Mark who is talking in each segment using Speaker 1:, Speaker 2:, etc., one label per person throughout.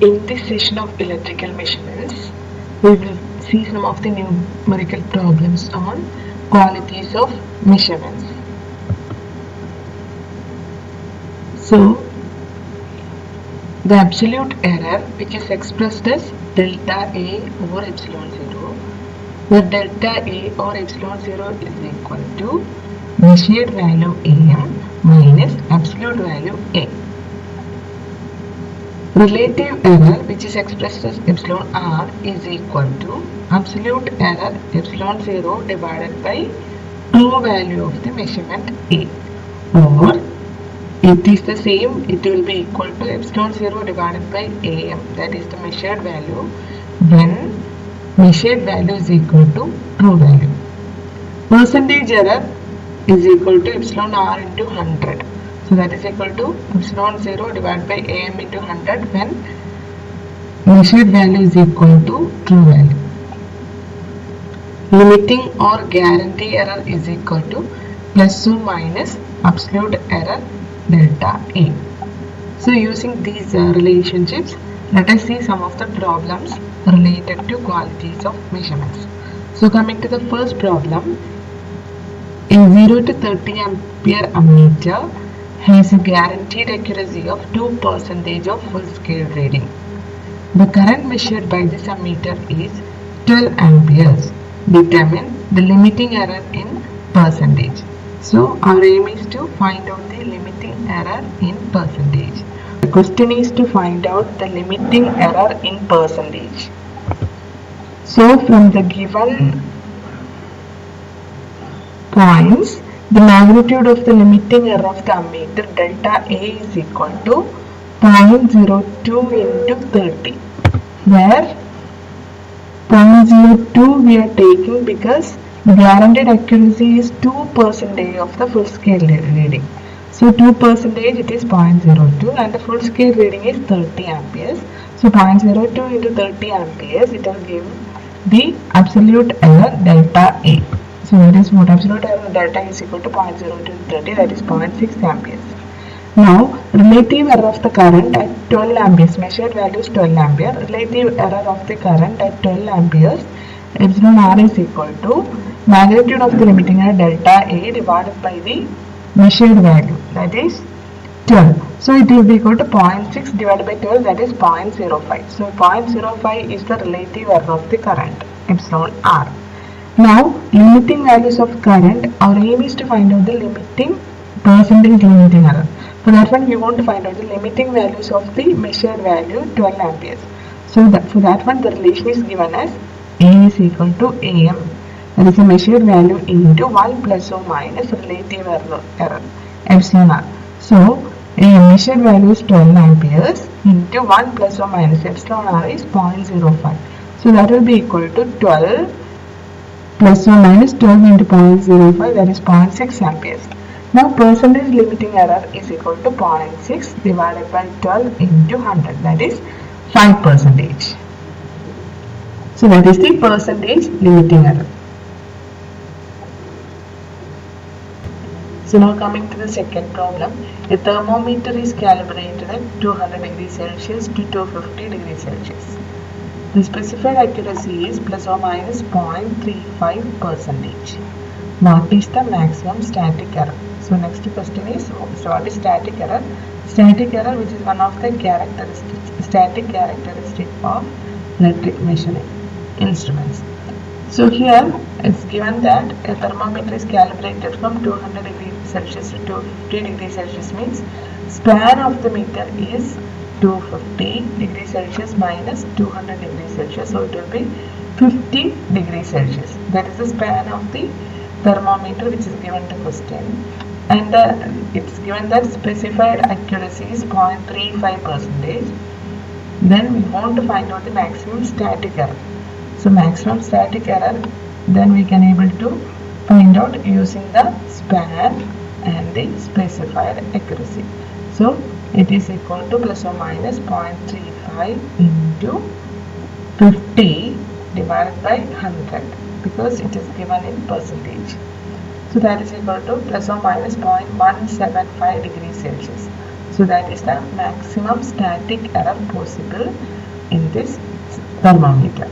Speaker 1: In this session of electrical measurements, we will see some of the numerical problems on qualities of measurements. So, the absolute error, which is expressed as delta A over epsilon 0, where delta A or epsilon 0 is equal to measured value AM minus absolute value A. Relative error, which is expressed as epsilon r, is equal to absolute error epsilon 0 divided by true value of the measurement A, or it is the same, it will be equal to epsilon 0 divided by AM, that is the measured value, when measured value is equal to true value. Percentage error is equal to epsilon r into 100. So that is equal to epsilon 0 divided by AM into 100 when measured value is equal to true value. Limiting or guarantee error is equal to plus or minus absolute error delta A. So using these relationships, let us see some of the problems related to qualities of measurements. So coming to the first problem, a 0 to 30 ampere ammeter has a guaranteed accuracy of 2% of full scale reading. The current measured by this ammeter is 12 amperes. Determine the limiting error in percentage. So our aim is to find out the limiting error in percentage. The question is to find out the limiting error in percentage. So from the given points, the magnitude of the limiting error of the ammeter delta A is equal to 0.02 into 30, where 0.02 we are taking because guaranteed accuracy is 2% of the full scale reading. So 2% it is 0.02 and the full scale reading is 30 amperes. So 0.02 into 30 amperes, it will give the absolute error delta A. So that is what absolute error delta is equal to 0.02 into 30, that is 0.6 amperes. Now, relative error of the current at 12 amperes, measured value is 12 ampere. Relative error of the current at 12 amperes, epsilon r is equal to magnitude of the limiting error delta A divided by the measured value, that is 12. So it will be equal to 0.6 divided by 12, that is 0.05. So 0.05 is the relative error of the current, epsilon r. Now, limiting values of current, our aim is to find out the limiting percentage limiting error. For that one, we want to find out the limiting values of the measured value 12 amperes. So for that one, the relation is given as A is equal to AM. That is the measured value into 1 plus or minus relative error epsilon r. So a measured value is 12 amperes into 1 plus or minus epsilon r is 0.05. So that will be equal to 12 plus or minus 12 into 0.05, that is 0.6 amperes. Now percentage limiting error is equal to 0.6 divided by 12 into 100, that is 5%. So that is the percentage limiting error. So now coming to the second problem, a thermometer is calibrated at 200 degrees Celsius to 250 degrees Celsius. The specified accuracy is plus or minus 0.35%. What is the maximum static error? So next question is, what is static error? Static error, which is one of the static characteristic of electric measuring instruments. So here it's given that a thermometer is calibrated from 200 degrees Celsius to 250 degrees Celsius, means span of the meter is 250 degrees Celsius minus 200 degrees Celsius, so it will be 50 degrees Celsius. That is the span of the thermometer which is given to question, and it's given that specified accuracy is 0.35%. Then we want to find out the maximum static error. So maximum static error, then we can able to find out using the span and the specified accuracy. So it is equal to plus or minus 0.35 into 50 divided by 100, because it is given in percentage. So that is equal to plus or minus 0.175 degrees Celsius. So So that is the maximum static error possible in this thermometer.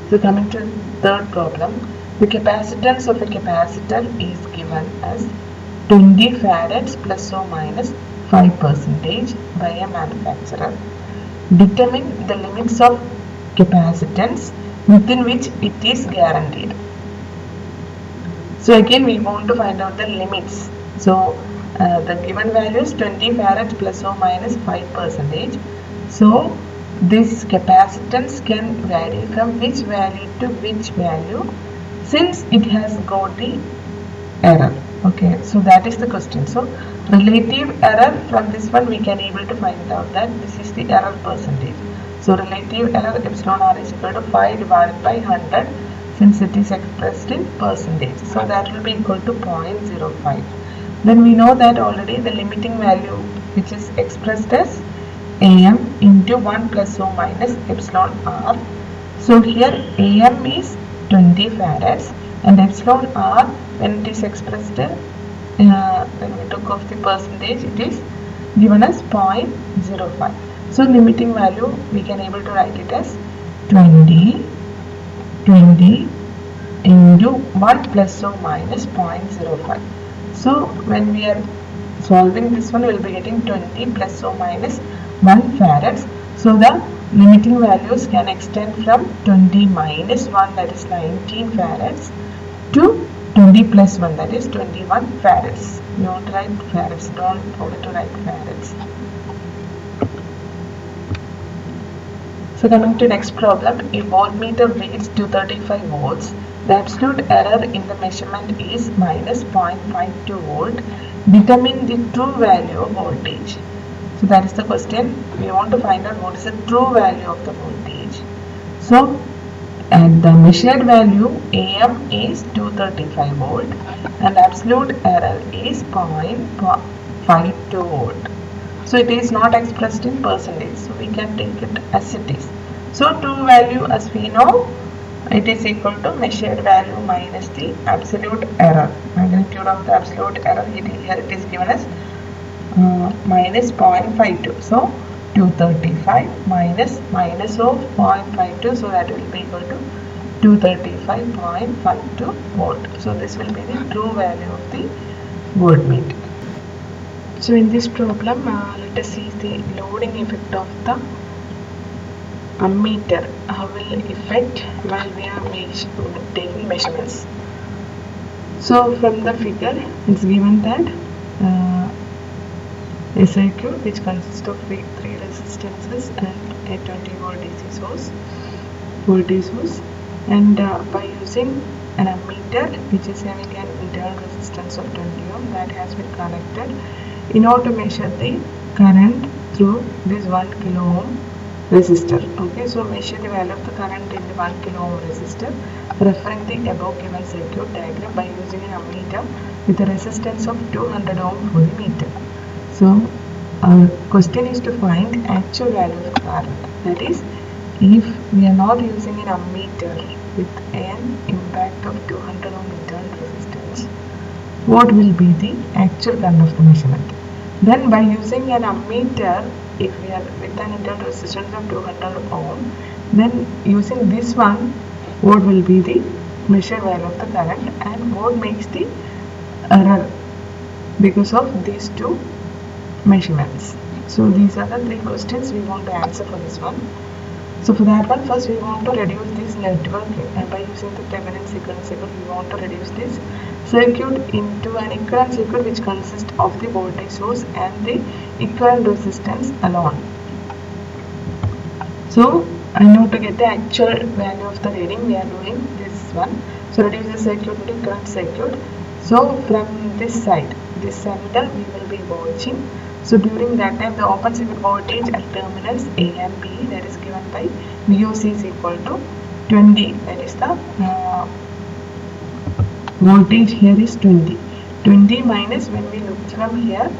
Speaker 1: So coming to the third problem, the capacitance of a capacitor is given as 20 farads plus or minus 5% by a manufacturer. Determine the limits of capacitance within which it is guaranteed. So again we want to find out the limits. So the given value is 20 farads plus or minus 5%. So this capacitance can vary from which value to which value since it has got the error. Okay, so that is the question. So relative error, from this one we can able to find out that this is the error percentage. So relative error epsilon r is equal to 5 divided by 100 since it is expressed in percentage. So that will be equal to 0.05. Then we know that already the limiting value which is expressed as am into 1 plus or minus epsilon r. So here am is 20 farads and epsilon r, when it is expressed when we took off the percentage, it is given as 0.05. So limiting value we can able to write it as 20 into 1 plus or minus 0.05. So when we are solving this one, we will be getting 20 plus or minus 1 farads. So the limiting values can extend from 20 minus 1, that is 19 farads, to 20 plus 1, that is 21 farads. You want to write farads, don't forget to write farads. So coming to next problem, a voltmeter reads 235 volts. The absolute error in the measurement is minus 0.52 volt. Determine the true value of voltage. So that is the question. We want to find out what is the true value of the voltage. So at the measured value AM is 235 volt and absolute error is 0.52 volt. So it is not expressed in percentage, so we can take it as it is. So true value, as we know, it is equal to measured value minus the absolute error. Magnitude of the absolute error, here it is given as minus 0.52. So 235 minus of 0.52, so that will be equal to 235.52 volt. So this will be the true value of the voltmeter. So in this problem, let us see the loading effect of the ammeter. How will it affect while we are taking measurements. So from the figure, it's given that a circuit which consists of three resistances and a 20 volt DC source, voltage source, and by using an ammeter which is having an internal resistance of 20 ohm that has been connected in order to measure the current through this 1 kilo ohm resistor. Okay, so measure the value of the current in the 1 kilo ohm resistor referring the above given circuit diagram by using an ammeter with a resistance of 200 ohm for the meter. So our question is to find actual value of the current. That is, if we are not using an ammeter with an impact of 200 ohm internal resistance, what will be the actual current of the measurement? Then by using an ammeter, if we are with an internal resistance of 200 ohm, then using this one, what will be the measured value of the current and what makes the error because of these two measurements. So these are the three questions we want to answer for this one. So for that one, first we want to reduce this network, and by using the Thevenin's equivalent circuit, we want to reduce this circuit into an equivalent circuit which consists of the voltage source and the equivalent resistance alone. So I know to get the actual value of the reading, we are doing this one. So reduce the circuit into equivalent circuit. So from this side, this center we will be watching. So during that time, the open circuit voltage at terminals A and B, that is given by VOC is equal to 20. That is the voltage here is 20. 20 minus, when we look from here,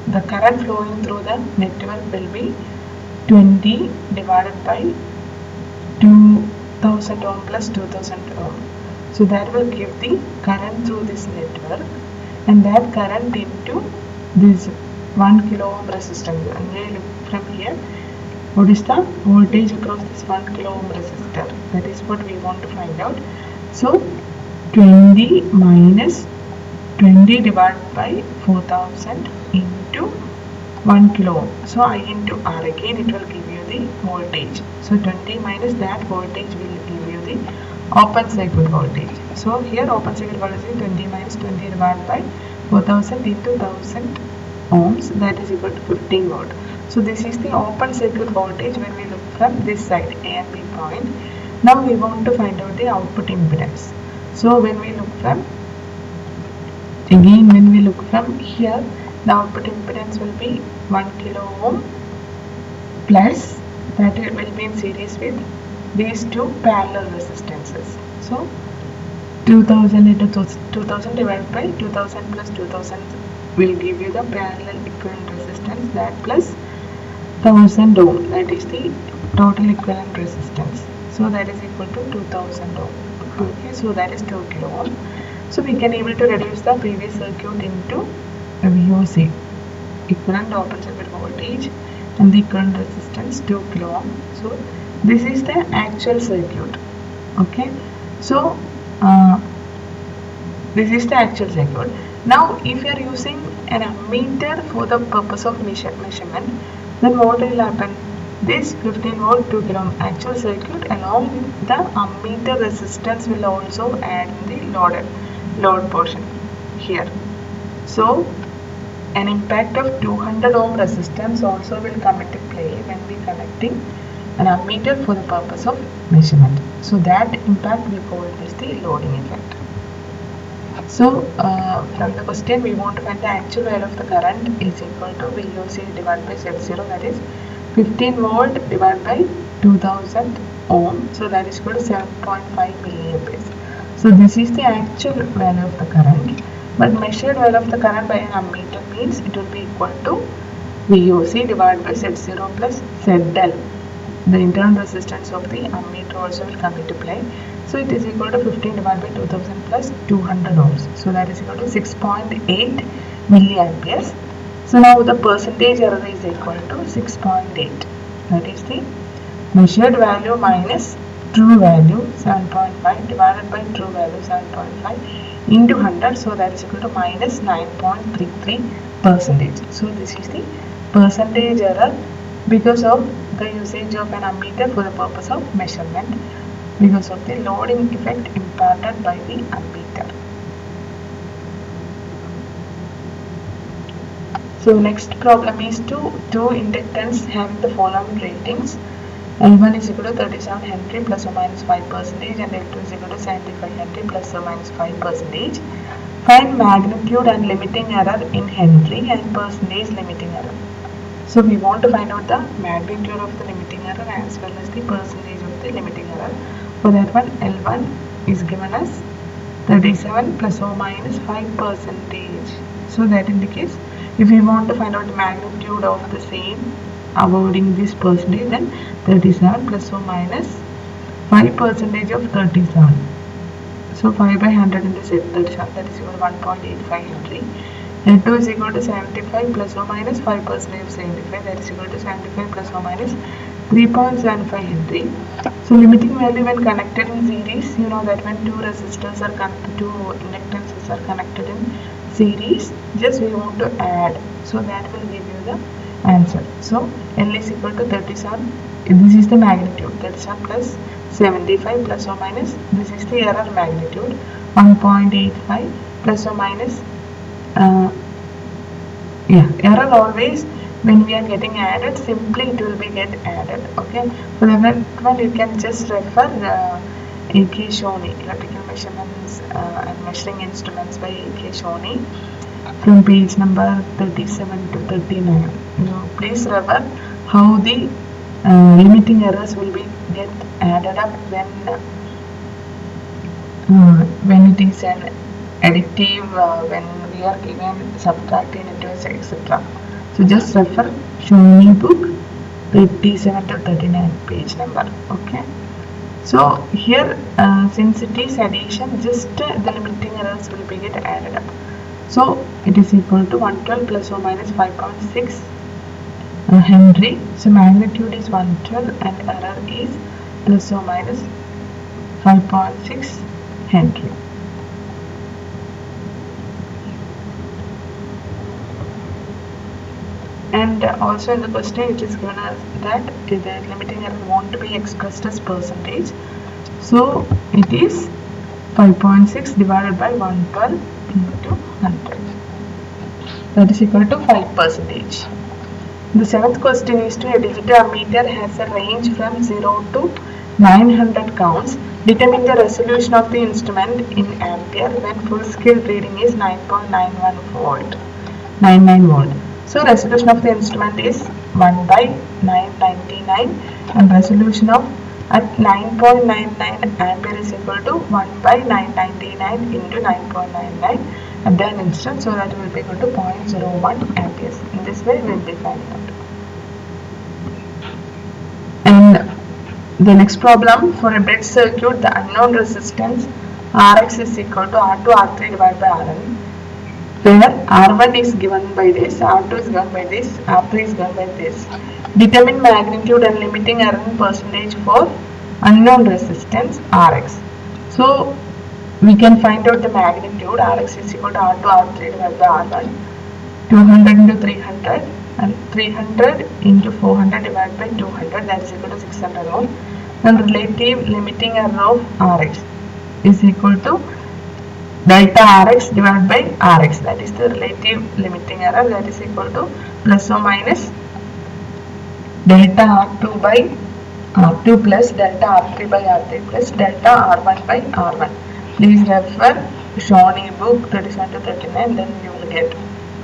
Speaker 1: the current flowing through the network will be 20 divided by 2000 ohm plus 2000 ohm. So that will give the current through this network. and that current into this 1 kilo ohm resistance. And we look from here, what is the voltage across this 1 kilo ohm resistor? That is what we want to find out. So 20 minus 20 divided by 4000 into 1 kilo ohm. So I into R, again it will give you the voltage. So 20 minus that voltage will give you the open circuit voltage. So here open circuit voltage is 20 minus 20 divided by 4000 into 1000 ohms, that is equal to 15 volt. So this is the open circuit voltage when we look from this side, A and B point. Now we want to find out the output impedance. So when we look from, again when we look from here, the output impedance will be 1 kilo ohm plus, that it will be in series with these two parallel resistances. So 2000 into 2000 divided by 2000 plus 2000 will give you the parallel equivalent resistance, that plus 1000 ohm, that is the total equivalent resistance. So that is equal to 2000 ohm. Okay, so that is 2 kilo ohm. So we can able to reduce the previous circuit into a VOC, equivalent open circuit voltage, and the current resistance 2 kilo ohm. So this is the actual circuit. Okay, so this is the actual circuit. Now if you are using an ammeter for the purpose of measurement, then what will happen? This 15 volt 2 kilo ohm actual circuit along with the ammeter resistance will also add in the load portion here. So an impact of 200 ohm resistance also will come into play when we connecting an ammeter for the purpose of measurement. So that impact we call this the loading effect. So from the question we want to find the actual value of the current is equal to VOC divided by Z0, that is 15 volt divided by 2000 ohm, so that is equal to 7.5 milliamperes. So this is the actual value of the current, but measured value of the current by an ammeter means it will be equal to VOC divided by Z0 plus ZL. The internal resistance of the ammeter also will come into play. So it is equal to 15 divided by 2000 plus 200 ohms. So that is equal to 6.8 milliamperes. So now the percentage error is equal to 6.8. That is the measured value minus true value 7.5 divided by true value 7.5 into 100. So that is equal to minus 9.33%. So this is the percentage error because of the usage of an ammeter for the purpose of measurement, because of the loading effect imparted by the ammeter. So next problem is two inductance having the following ratings. L1 is equal to 37 Henry plus or minus 5%, and L2 is equal to 75 Henry plus or minus 5%. Find magnitude and limiting error in Henry and percentage limiting error. So we want to find out the magnitude of the limiting error as well as the percentage of the limiting error. For that one, L1 is given as 37 plus or minus 5%. So that indicates if we want to find out the magnitude of the same avoiding this percentage, then 37 plus or minus 5% of 37. So 5 by 100 into 37, that is equal to 1.85 Henry. L2 is equal to 75 plus or minus 5% of 75, that is equal to 75 plus or minus 3.75 Henry. So limiting value when connected in series, you know that when two resistors are connected, two inductances are connected in series, just we want to add, so that will give you the answer. So L is equal to 37, this is the magnitude, 37 plus 75 plus or minus, this is the error magnitude, 1.85 plus or minus, error always when we are getting added, simply it will be get added. Okay, for that one you can just refer A.K. Shoni, electrical measurements and measuring instruments by A.K. Shoni, from page number 37 to 39. Please refer how the limiting errors will be get added up when it is an additive, when we are given subtracting into etc. So just refer Shoni book 37 to 39 page number. Okay. So here since it is addition, just the limiting errors will be get added up. So it is equal to 112 plus or minus 5.6 Henry. So magnitude is 112 and error is plus or minus 5.6 Henry. And also in the question it is given as that the limiting error want to be expressed as percentage. So it is 5.6 divided by 112 into 100. That is equal to 5%. The seventh question is to a digital meter has a range from 0 to 900 counts. Determine the resolution of the instrument in ampere when full scale reading is 9.91 volt. 99 volt. So resolution of the instrument is 1 by 999 and resolution of at 9.99 ampere is equal to 1 by 999 into 9.99 at that instant, so that will be equal to 0.01 amperes. In this way we will be finding out. And the next problem, for a bridge circuit the unknown resistance Rx is equal to R2 R3 divided by Rn, where R1 is given by this, R2 is given by this, R3 is given by this. Determine magnitude and limiting error in percentage for unknown resistance Rx. So we can find out the magnitude. Rx is equal to R2 R3 divided by R1. 200 into 300 and 300 into 400 divided by 200, that is equal to 600 ohm. And relative limiting error of Rx is equal to delta Rx divided by Rx, that is the relative limiting error, that is equal to plus or minus delta R2 by R2 plus delta R3 by R3 plus delta R1 by R1. Please refer Shawnee book 37 to 39, then you will get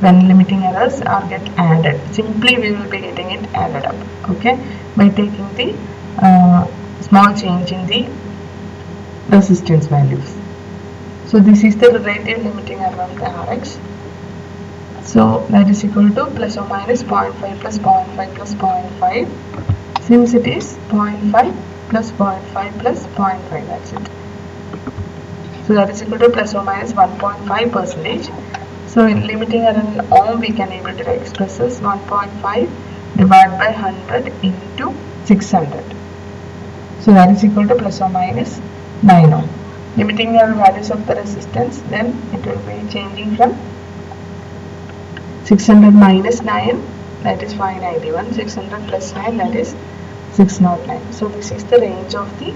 Speaker 1: when limiting errors are get added. Simply we will be getting it added up, okay, by taking the small change in the resistance values. So this is the relative limiting error of the Rx. So that is equal to plus or minus 0.5 plus 0.5 plus 0.5. Since it is 0.5 plus 0.5 plus 0.5, that's it. So that is equal to plus or minus 1.5%. So in limiting error in ohm we can able to express as 1.5 divided by 100 into 600. So that is equal to plus or minus 9 ohm. Limiting error values of the resistance, then it will be changing from 600 minus 9, that is 591, 600 plus 9, that is 609. So this is the range of the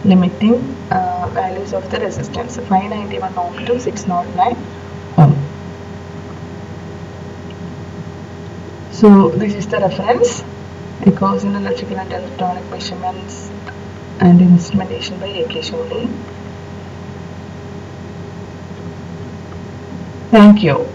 Speaker 1: limiting values of the resistance, 591 ohm to 609 ohm. So this is the reference, a course in electrical and electronic measurements and instrumentation by A.K. Shole. Thank you.